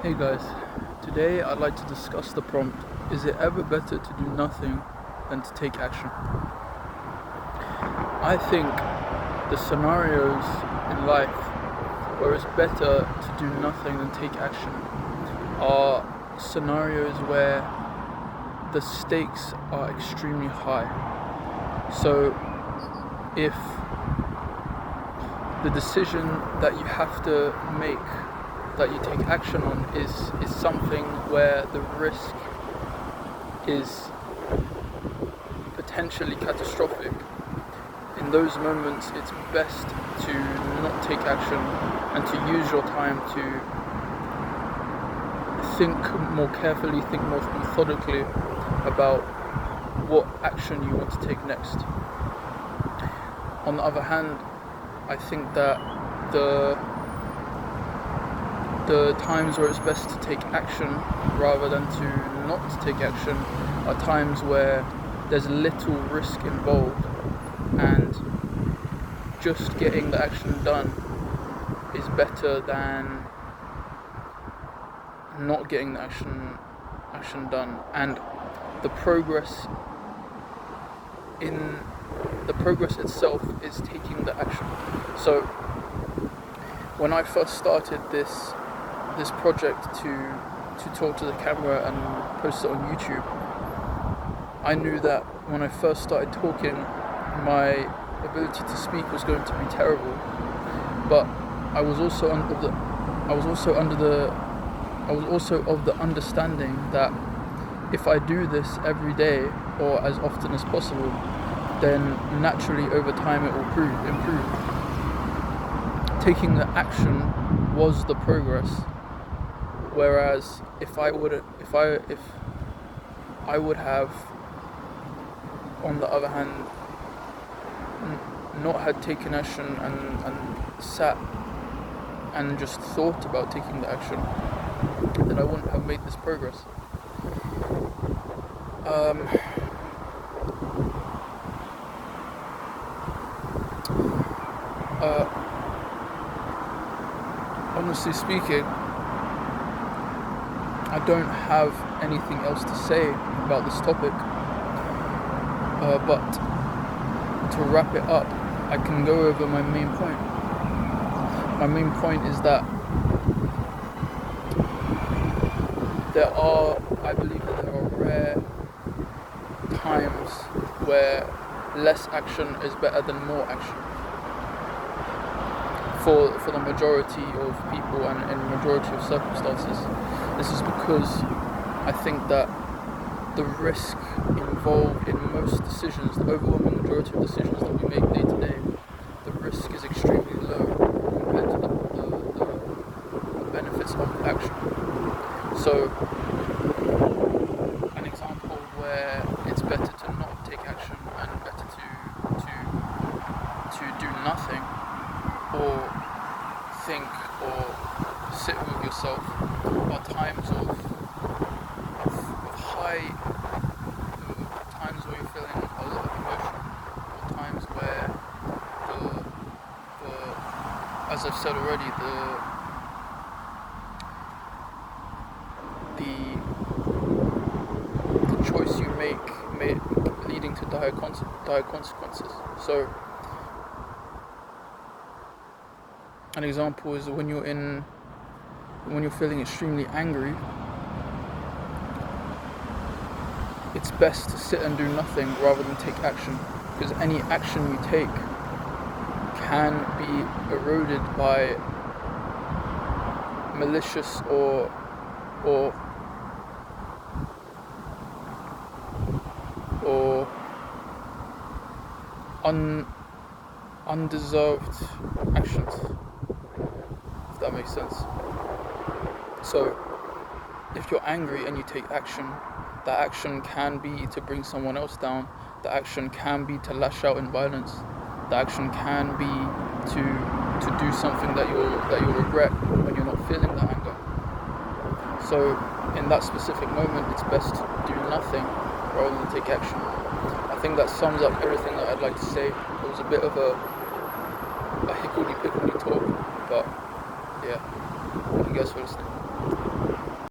Hey guys, today I'd like to discuss the prompt, is it ever better to do nothing than to take action? I think the scenarios in life where it's better to do nothing than take action are scenarios where the stakes are extremely high. So if the decision that you have to make, that you take action on, is something where the risk is potentially catastrophic, in those moments it's best to not take action and to use your time to think more carefully, think more methodically about what action you want to take next. On the other hand, I think that the times where it's best to take action rather than to not take action are times where there's little risk involved, and just getting the action done is better than not getting the action done. And the progress itself is taking the action. So when I first started this project to talk to the camera and post it on YouTube, I knew that when I first started talking, my ability to speak was going to be terrible. But I was also of the understanding that if I do this every day or as often as possible, then naturally over time it will improve. Taking the action was the progress, whereas if I would have, on the other hand, not had taken action and sat and just thought about taking the action, then I wouldn't have made this progress. Honestly speaking, I don't have anything else to say about this topic, but to wrap it up, I can go over my main point. My main point is that I believe that there are rare times where less action is better than more action for the majority of people and in the majority of circumstances. This is because I think that the risk involved in most decisions, the overwhelming majority of decisions that we make day to day, the risk is extremely low compared to the benefits of action. So, an example where it's better to not take action and better to do nothing, or think or sit with yourself, are times of high, times where you're feeling a lot of emotion, or times where as I've said already, the choice you make leading to dire consequences. So an example is when you're feeling extremely angry, it's best to sit and do nothing rather than take action, because any action you take can be eroded by malicious or undeserved actions, if that makes sense. So if you're angry and you take action, that action can be to bring someone else down, the action can be to lash out in violence, the action can be to do something that you'll regret when you're not feeling that anger. So in that specific moment, it's best to do nothing rather than take action. I think that sums up everything that I'd like to say. It was a bit of a hickledy-pickledy talk, but yeah, thank you guys for listening.